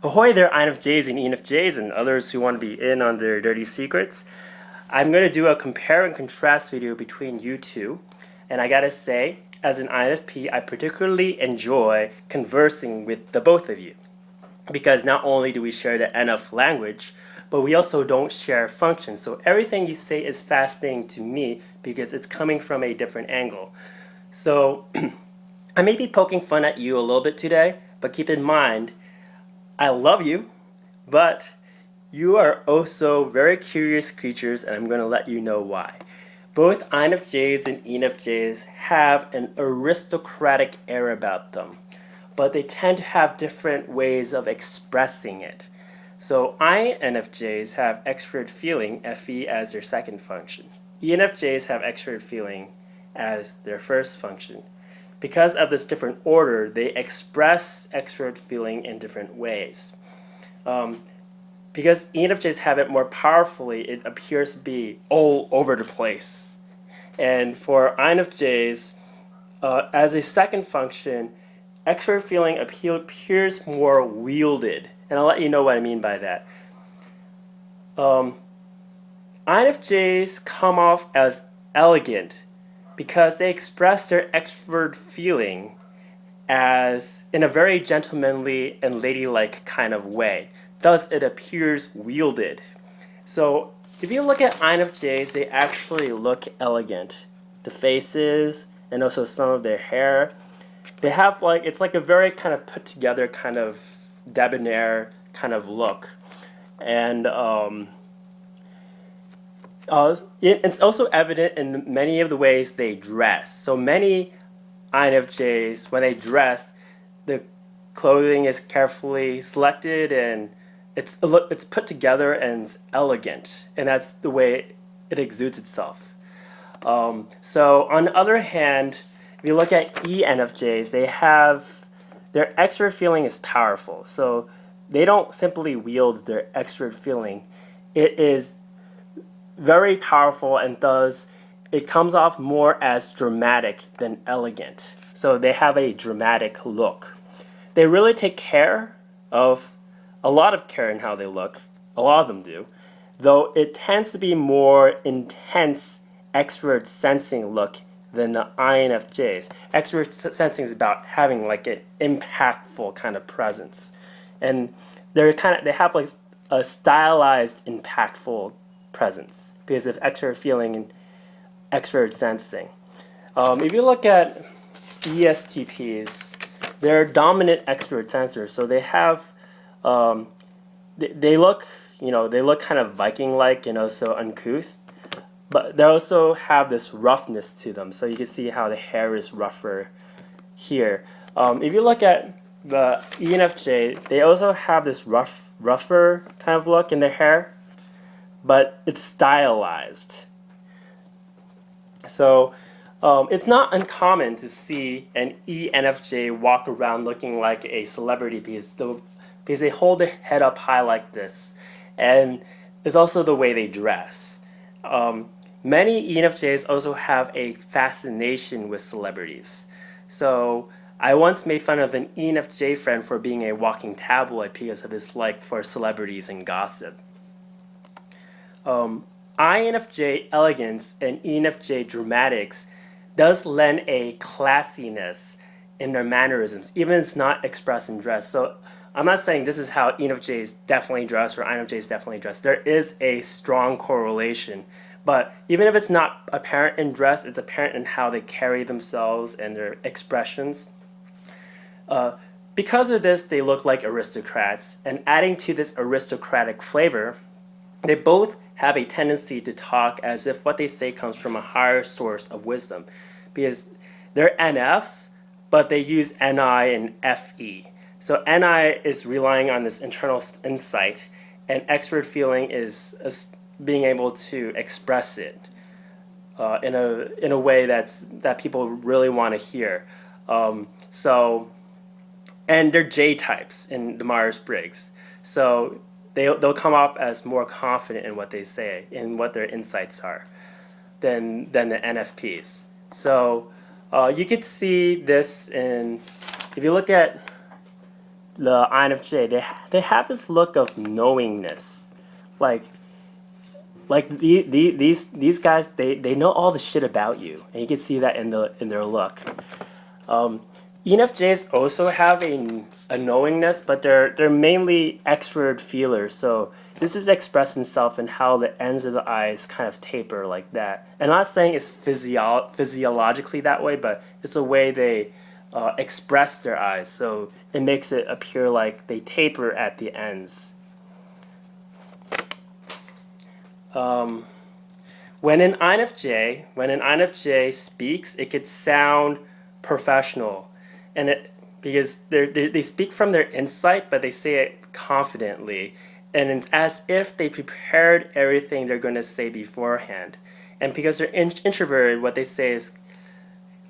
Ahoy there, INFJs and ENFJs and others who want to be in on their dirty secrets. I'm going to do a compare and contrast video between you two. And I gotta say, as an INFP, I particularly enjoy conversing with the both of you. Because not only do we share the NF language, but we also don't share functions. So everything you say is fascinating to me because it's coming from a different angle. So I may be poking fun at you a little bit today, but keep in mind, I love you, but you are also very curious creatures, and I'm going to let you know why. Both INFJs and ENFJs have an aristocratic air about them, but they tend to have different ways of expressing it. So INFJs have extrovert feeling, FE, as their second function. ENFJs have extrovert feeling as their first function. Because of this different order, they express extrovert feeling in different ways. Because ENFJs have it more powerfully, it appears to be all over the place. And for INFJs, as a second function, extrovert feeling appears more wielded. And I'll let you know what I mean by that. INFJs come off as elegant because they express their extrovert feeling as in a very gentlemanly and ladylike kind of way. Thus, it appears wielded. So, if you look at INFJs, they actually look elegant. The faces and also some of their hair, they have it's like a very kind of put together kind of debonair kind of look. And it's also evident in many of the ways they dress. So many INFJs, when they dress, the clothing is carefully selected and it's put together and it's elegant, and that's the way it exudes itself. So on the other hand, if you look at ENFJs, they have their extrovert feeling is powerful. So they don't simply wield their extrovert feeling. It is very powerful, and thus it comes off more as dramatic than elegant. So they have a dramatic look. They really take care of a lot of care in how they look. A lot of them do, though it tends to be more intense extrovert sensing look than the INFJs. Extrovert sensing is about having like an impactful kind of presence, and they have like a stylized, impactful presence because of extrovert feeling and extrovert sensing. If you look at ESTPs, they're dominant extrovert sensors, so they have they look kind of Viking-like, so uncouth, but they also have this roughness to them. So you can see how the hair is rougher here. If you look at the ENFJ, they also have this rougher kind of look in their hair, but it's stylized. So it's not uncommon to see an ENFJ walk around looking like a celebrity because they hold their head up high like this, and it's also the way they dress. Many ENFJs also have a fascination with celebrities. So I once made fun of an ENFJ friend for being a walking tabloid because of his like for celebrities and gossip. INFJ elegance and ENFJ dramatics does lend a classiness in their mannerisms, even if it's not expressed in dress. So I'm not saying this is how ENFJs definitely dress or INFJs definitely dress. There is a strong correlation. But even if it's not apparent in dress, it's apparent in how they carry themselves and their expressions. Because of this, they look like aristocrats. And adding to this aristocratic flavor, they both have a tendency to talk as if what they say comes from a higher source of wisdom. Because they're NFs, but they use NI and FE. So NI is relying on this internal insight, and extrovert feeling is being able to express it in a way that people really want to hear. And they're J types in the Myers-Briggs. So they'll come off as more confident in what they say, in what their insights are, than the NFPs. So you could see this in, if you look at the INFJ, they have this look of knowingness, like these guys, they know all the shit about you, and you can see that in their look. ENFJs also have a knowingness, but they're mainly extrovert feelers. So this is expressed itself in how the ends of the eyes kind of taper like that. And I'm not saying it's physiologically that way, but it's the way they express their eyes. So it makes it appear like they taper at the ends. When an INFJ speaks, it could sound professional, and because they speak from their insight, but they say it confidently, and it's as if they prepared everything they're going to say beforehand. And because they're introverted, what they say is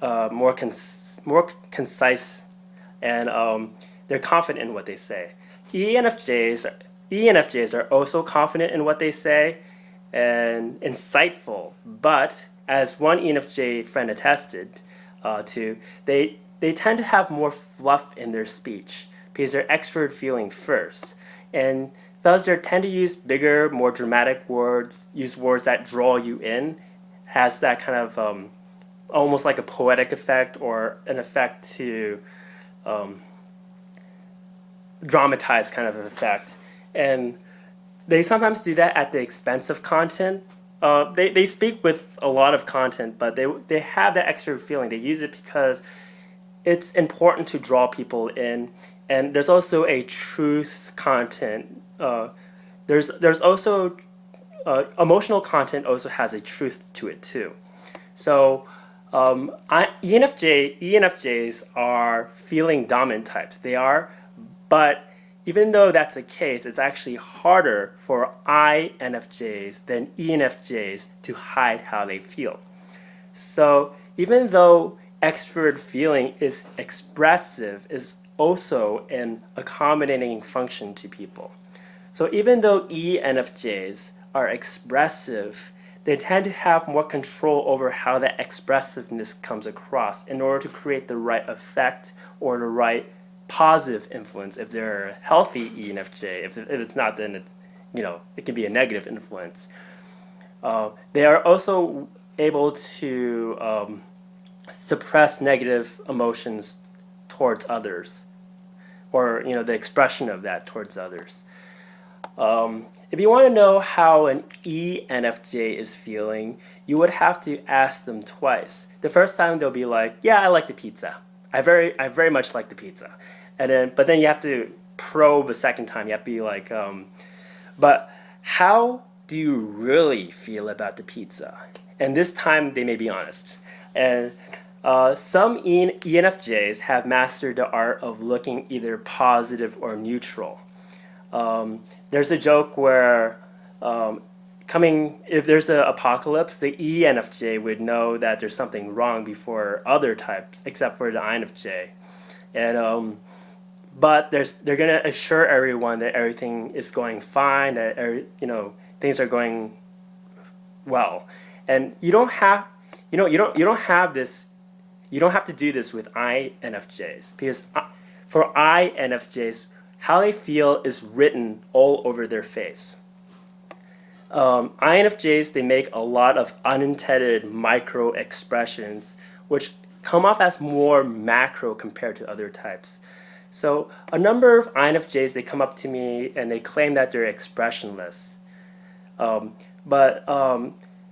more concise, and they're confident in what they say. ENFJs are also confident in what they say and insightful, but as one ENFJ friend attested to, they tend to have more fluff in their speech because they're extrovert feeling first, and thus they tend to use bigger, more dramatic words, use words that draw you in, has that kind of almost like a poetic effect or an effect to dramatize kind of effect. And they sometimes do that at the expense of content. They speak with a lot of content, but they have that extra feeling. They use it because it's important to draw people in. And there's also a truth content. There's also emotional content also has a truth to it too. So ENFJs are feeling dominant types. They are, but even though that's the case, it's actually harder for INFJs than ENFJs to hide how they feel. So even though extrovert feeling is expressive, is also an accommodating function to people. So even though ENFJs are expressive, they tend to have more control over how that expressiveness comes across in order to create the right effect or the right positive influence. If they're a healthy ENFJ, if it's not, then it's, it can be a negative influence. They are also able to suppress negative emotions towards others, or the expression of that towards others. If you want to know how an ENFJ is feeling, you would have to ask them twice. The first time they'll be like, "Yeah, I like the pizza. I very much like the pizza," but then you have to probe a second time. You have to be like, "But how do you really feel about the pizza?" And this time they may be honest. And some ENFJs have mastered the art of looking either positive or neutral. There's a joke where if there's an apocalypse, the ENFJ would know that there's something wrong before other types, except for the INFJ. And but they're gonna assure everyone that everything is going fine, that things are going well, and you don't have to do this with INFJs, because for INFJs, how they feel is written all over their face. INFJs, they make a lot of unintended micro expressions, which come off as more macro compared to other types. So a number of INFJs, they come up to me and they claim that they're expressionless. But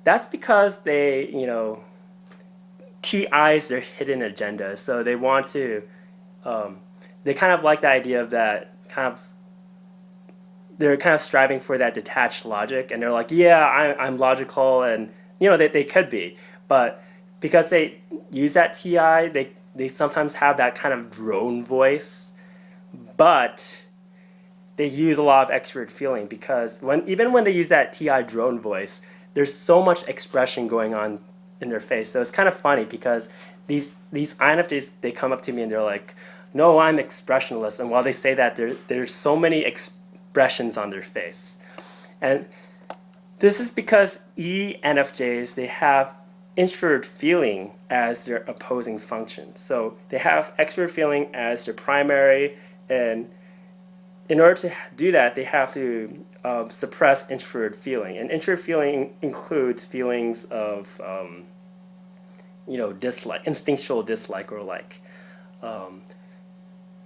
that's because TIs their hidden agenda. So they want to, they kind of like the idea of that they're kind of striving for that detached logic, and they're like, yeah, I'm logical, and they could be, but because they use that TI, they sometimes have that kind of drone voice, but they use a lot of extrovert feeling, because even when they use that TI drone voice, there's so much expression going on in their face. So it's kind of funny because these INFJs, they come up to me and they're like, no, I'm expressionless, and while they say that, there's so many expressions on their face. And this is because ENFJs, they have introvert feeling as their opposing function. So they have extrovert feeling as their primary, and in order to do that, they have to suppress introverted feeling. And introverted feeling includes feelings of dislike, instinctual dislike or like,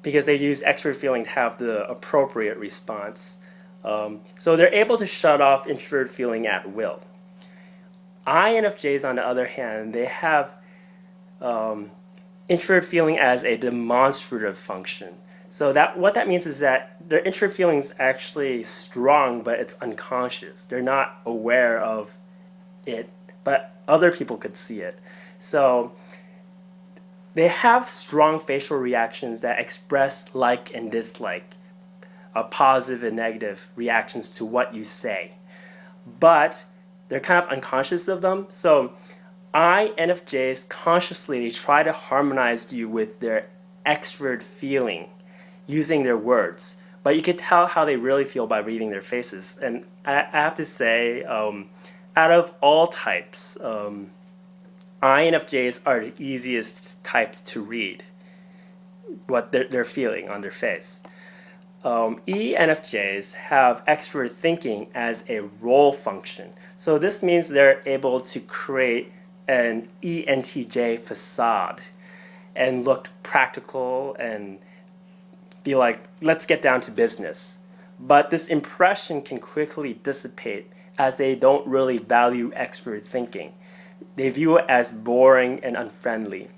because they use extrovert feeling to have the appropriate response. So they're able to shut off introverted feeling at will. INFJs, on the other hand, they have introvert feeling as a demonstrative function. So what that means is that their introvert feeling is actually strong, but it's unconscious. They're not aware of it, but other people could see it. So they have strong facial reactions that express like and dislike, positive and negative reactions to what you say. But they're kind of unconscious of them. So INFJs consciously they try to harmonize you with their extrovert feeling using their words. But you can tell how they really feel by reading their faces. And I have to say, out of all types, INFJs are the easiest type to read what they're feeling on their face. ENFJs have extrovert thinking as a role function. So this means they're able to create an ENTJ facade and look practical and be like, let's get down to business. But this impression can quickly dissipate as they don't really value extrovert thinking. They view it as boring and unfriendly.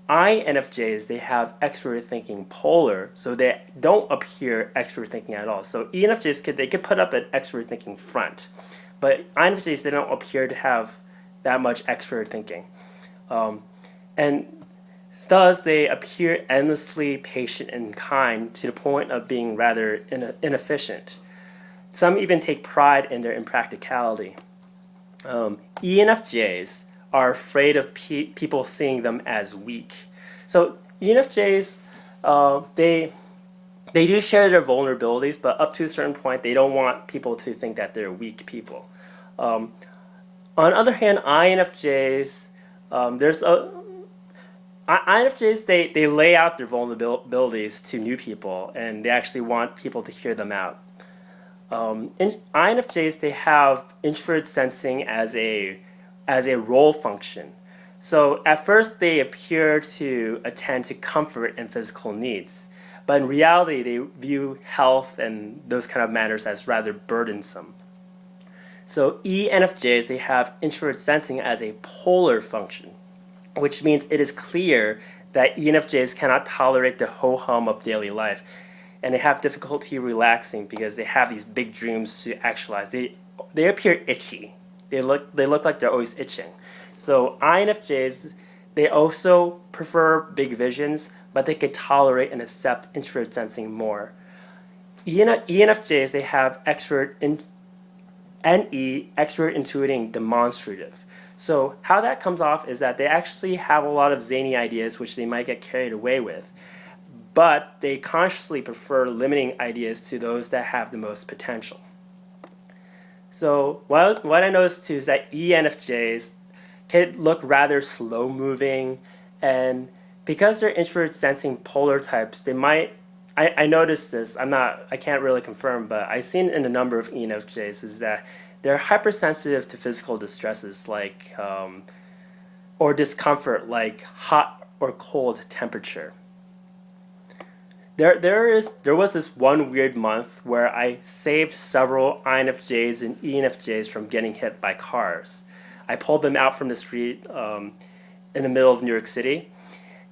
INFJs, they have extrovert thinking polar, so they don't appear extrovert thinking at all. So ENFJs, they could put up an extrovert thinking front, but INFJs, they don't appear to have that much extrovert thinking. And thus, they appear endlessly patient and kind to the point of being rather inefficient. Some even take pride in their impracticality. ENFJs are afraid of people seeing them as weak. So ENFJs, they do share their vulnerabilities, but up to a certain point, they don't want people to think that they're weak people. On the other hand, INFJs, INFJs, they lay out their vulnerabilities to new people, and they actually want people to hear them out. INFJs, they have introvert sensing as a role function. So at first, they appear to attend to comfort and physical needs, but in reality, they view health and those kind of matters as rather burdensome. So ENFJs, they have introvert sensing as a polar function, which means it is clear that ENFJs cannot tolerate the ho-hum of daily life, and they have difficulty relaxing because they have these big dreams to actualize. They appear itchy. They look like they're always itching. So INFJs, they also prefer big visions, but they could tolerate and accept introvert sensing more. ENFJs, they have extrovert intuiting demonstrative. So how that comes off is that they actually have a lot of zany ideas which they might get carried away with, but they consciously prefer limiting ideas to those that have the most potential. So what I noticed too is that ENFJs can look rather slow moving, and because they're introvert sensing polar types, they might, I noticed this, I can't really confirm, but I've seen in a number of ENFJs is that they're hypersensitive to physical distresses like or discomfort like hot or cold temperature. There was this one weird month where I saved several INFJs and ENFJs from getting hit by cars. I pulled them out from the street in the middle of New York City,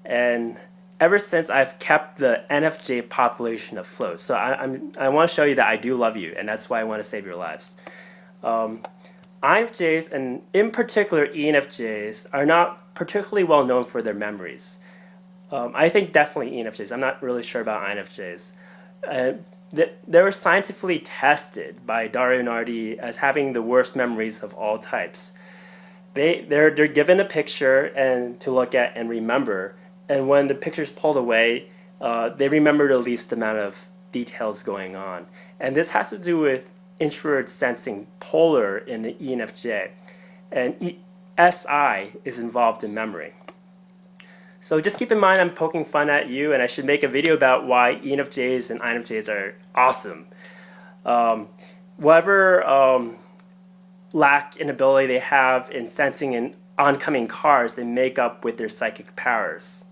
and ever since I've kept the NFJ population afloat. So I want to show you that I do love you, and that's why I want to save your lives. INFJs, and in particular ENFJs, are not particularly well known for their memories. I think definitely ENFJs. I'm not really sure about INFJs. They were scientifically tested by Dario Nardi as having the worst memories of all types. They're given a picture and to look at and remember, and when the picture's pulled away, they remember the least amount of details going on. And this has to do with introvert sensing polar in the ENFJ, and SI is involved in memory. So just keep in mind I'm poking fun at you, and I should make a video about why ENFJs and INFJs are awesome. Whatever lack in ability they have in sensing and oncoming cars, they make up with their psychic powers.